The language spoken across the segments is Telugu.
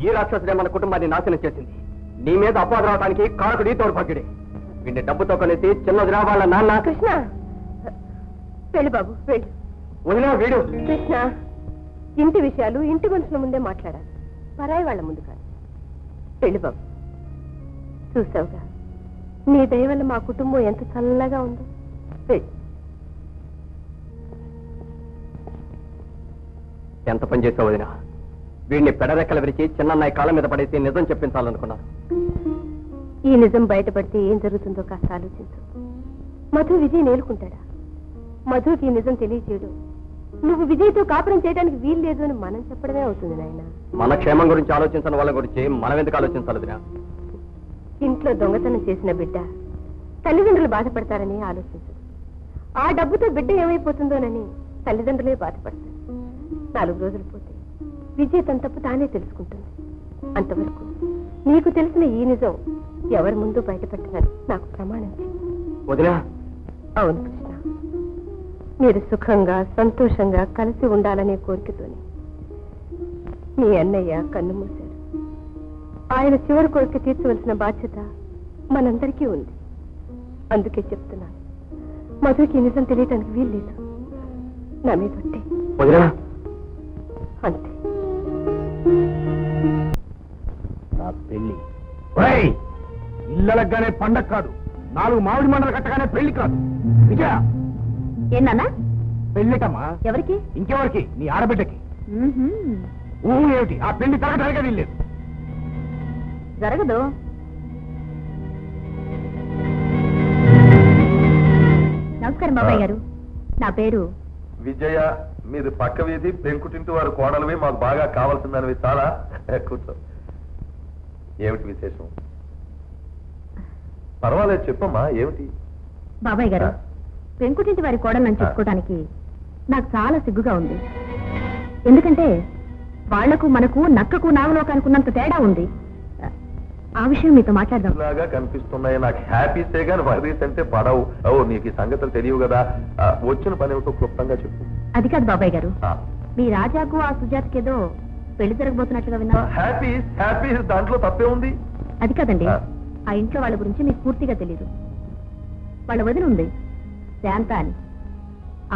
ఈ రాక్షసుడే మన కుటుంబాన్ని నాశనం చేసింది. నీ మీద అపవాదు రావడానికి కారకుడి తోడ్పడ్డే. వీడిని డబ్బుతో కొనేసి చిన్నదిరా వాళ్ళ నాన్న. కృష్ణ వెళ్ళు బాబు వెళ్ళు. వదినా వీడు. కృష్ణ ఇంటి విషయాలు ఇంటి మనుషుల ముందే మాట్లాడాలి, పరాయి వాళ్ళ ముందు కాదు. వెళ్ళు బాబు. చూసావుగా నీ దయ వల్ల మా కుటుంబం ఎంత చల్లగా ఉందో. వెళ్ళు. ఎంత పని చేసావు వదినా. వీడిని పెడరెక్కలు విరిచి చిన్నన్నయ్య కాళ్ళ మీద పడేసి నిజం చెప్పించాలనుకున్నాను. ఈ నిజం బయటపడితే ఏం జరుగుతుందో కాస్త ఆలోచించు. మధు విజయ్ నేర్చుకుంటాడా? మధుకి ఈ నిజం తెలియచేయడం నువ్వు విజయ్తో కాపురం చేయడానికి వీలు లేదు అని మనం చెప్పడమే అవుతుంది నాయన. మన క్షేమం గురించి ఆలోచించిన వాళ్ళ గురించి మనం ఎందుకు ఆలోచించాలి వదినా? ఇంట్లో దొంగతనం చేసిన బిడ్డ తల్లిదండ్రులు బాధపడతారని ఆలోచించు. ఆ డబ్బుతో బిడ్డ ఏమైపోతుందోనని తల్లిదండ్రులే బాధపడతారు. 4 రోజులు పోతే విజయ్ తన తప్పు తానే తెలుసుకుంటుంది. అంతవరకు నీకు తెలిసిన ఈ నిజం ఎవరి ముందు బయటపెట్టదని నాకు ప్రమాణం చేయి. వదినా. అవును కృష్ణ, మీరు సుఖంగా సంతోషంగా కలిసి ఉండాలనే కోరికతోని మీ అన్నయ్య కన్ను మూశారు. ఆయన చివరి కోరిక తీర్చవలసిన బాధ్యత మనందరికీ ఉంది. అందుకే చెప్తున్నాను, మధుకి నిజం తెలియటానికి వీల్లేదు. నా మీద ఒట్టే. అంతే. నా పెళ్లి ఇళ్ళగానే పండగ కాదు, 4 మామిడి మండలు కట్టగానే పెళ్లి కాదు. విజయ ఏనా పెళ్లిటమ్మా? ఎవరికి? ఇంకెవరికి? నీ ఆడబిడ్డకి. ఏమిటి ఆ పెళ్లి జరగడానికి వీల్లేదు. జరగదు. నమస్కారం బాబాయ్ గారు, నా పేరు విజయ. మీది పక్క వీధి, పెంకుటింటి వారు కోడలవి, మాకు బాగా కావాల్సిందనివి. చాలా కూర్చో. ఏమిటి విశేషం? పర్వాలేదు చెప్పమ్మా. ఏమిటి? బాబాయ్ గారు, పెంకుటింటి వారి కోడలను చెప్పుకోవడానికి నాకు చాలా సిగ్గుగా ఉంది. ఎందుకంటే వాళ్లకు మనకు నక్కకు నాగలోకానికి ఉన్నంత తేడా ఉంది. ఆ విషయం మీతో మాట్లాడదాం. లాగా కనిపిస్తున్నాయి నాకు. హ్యాపీసే గాని వర్రీస్ అంటే పడవు. ఓ నీకు ఈ సంగతులు తెలియవు కదా. వచ్చిన పని ఏమిటో క్లుప్తంగా చెప్పు. అది కాదు బాబాయ్ గారు, మీ రాజాకు ఆ సుజాతకేదో పెళ్లి జరగబోతున్నట్లుగా విన్నా. హ్యాపీ దాంట్లో తప్పే ఉంది. అది కాదండి, ఆ ఇంట్లో వాళ్ళ గురించి మీకు పూర్తిగా తెలీదు. వాళ్ళ వదిన ఉంది శాంత అని.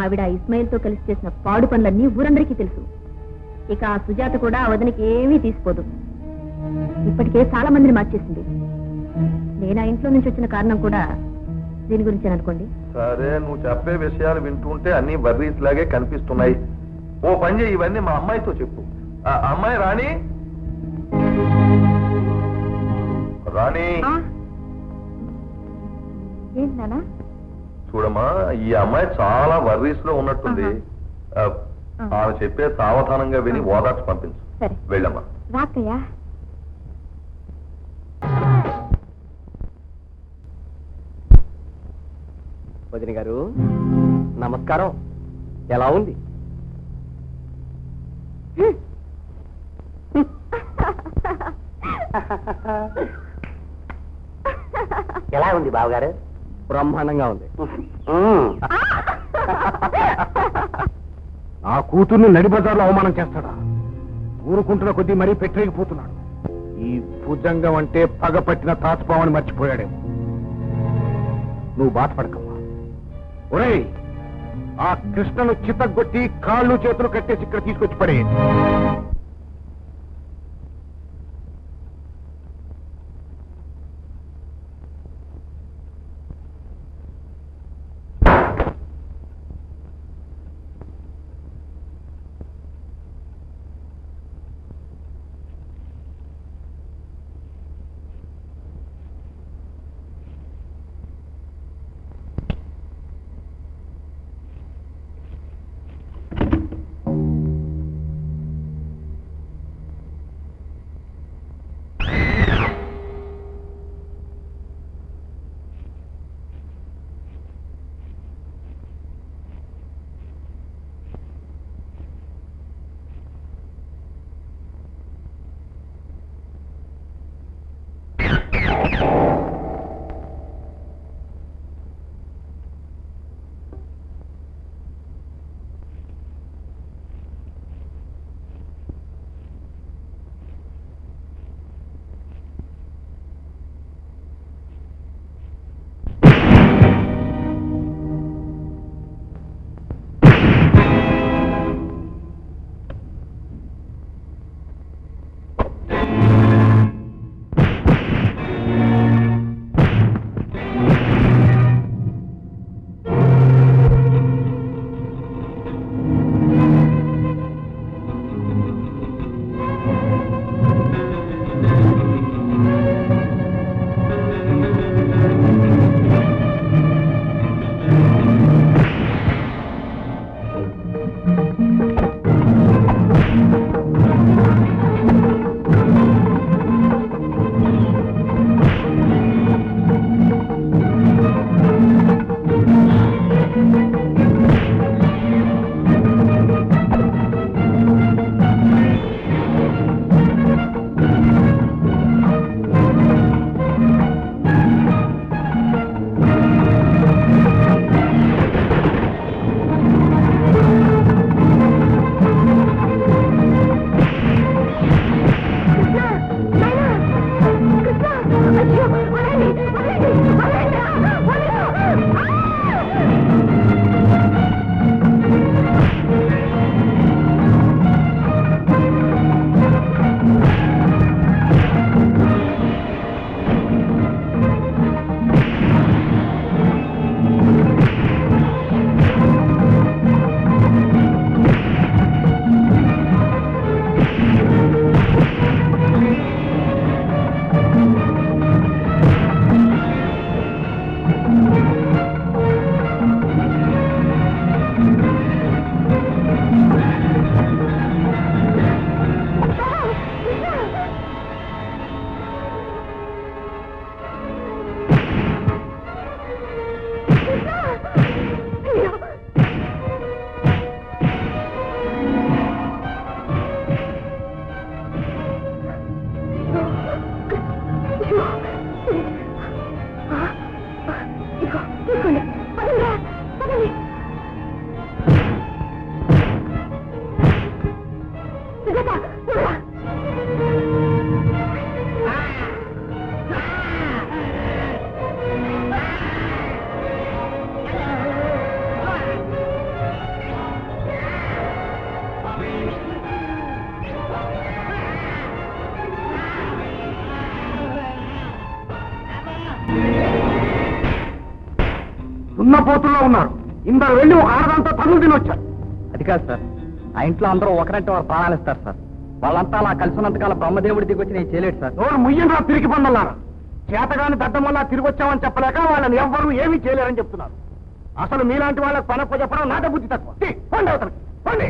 ఆవిడ ఇస్మాయిల్తో కలిసి చేసిన పాడు పనులన్నీ ఊరందరికీ తెలుసు. ఇక ఆ సుజాత కూడా ఆ వదినకి ఏమీ తీసిపోదు. ఇప్పటికే చాలా మందిని మార్చేసింది. నేను ఆ ఇంట్లో నుంచి వచ్చిన కారణం కూడా దీని గురించి అనుకోండి. సరే, నువ్వు చెప్పే విషయాలు వింటుంటే అన్ని వర్రీస్ లాగే కనిపిస్తున్నాయి. ఓ పని చేయి, ఇవన్నీ మా అమ్మాయితో చెప్పు. అమ్మాయి రాణి. రాణి ఏంటన్నా? చూడమ్మా, ఈ అమ్మాయి చాలా వర్రీస్ లో ఉన్నట్టుంది. ఆమె చెప్పే సావధానంగా విని ఓదార్చి పంపించు. వెళ్ళమ్మా. రాకయ్యా. వదిన గారు నమస్కారం. ఎలా ఉంది? ఎలా ఉంది బావగారు? బ్రహ్మాండంగా ఉంది. ఆ కూతుర్ని నడిబజార్లో అవమానం చేస్తాడా? ఊరుకుంటున్న కొద్దీ మరీ పెట్టలేకపోతున్నాడు. ఈ భుజంగం అంటే పగ పట్టిన తాచుపావని మర్చిపోయాడేమో. నువ్వు బాధపడకమ్మా. ఒరేయ్, ఆ కృష్ణను చిత్తగొట్టి కాళ్ళు చేతులు కట్టేసి ఇక్కడ తీసుకొచ్చి పడేయండి. దున్నపోతుల్లో ఉన్నారు. ఇందరు వెళ్ళి ఒక ఆడదంతా తనులు తినొచ్చారు. అది కాదు సార్, ఆ ఇంట్లో అందరూ ఒకరంటే వారు ప్రాణాలు ఇస్తారు సార్. వాళ్ళంతా అలా కలిసి ఉన్నంతకాల బ్రహ్మదేవుడి దిగి వచ్చి నేను చేయలేడు సార్. నోరు ముయ్యంగా తిరిగి పందల్లారా. చేతగాని దద్దం వల్ల తిరిగి వచ్చామని చెప్పలేక వాళ్ళని ఎవ్వరూ ఏమీ చేయలేరని చెప్తున్నారు. అసలు మీలాంటి వాళ్ళకి పనప్ప చెప్పడం నాట బుద్ధి తక్కువ. పండి అవతలకి పండి.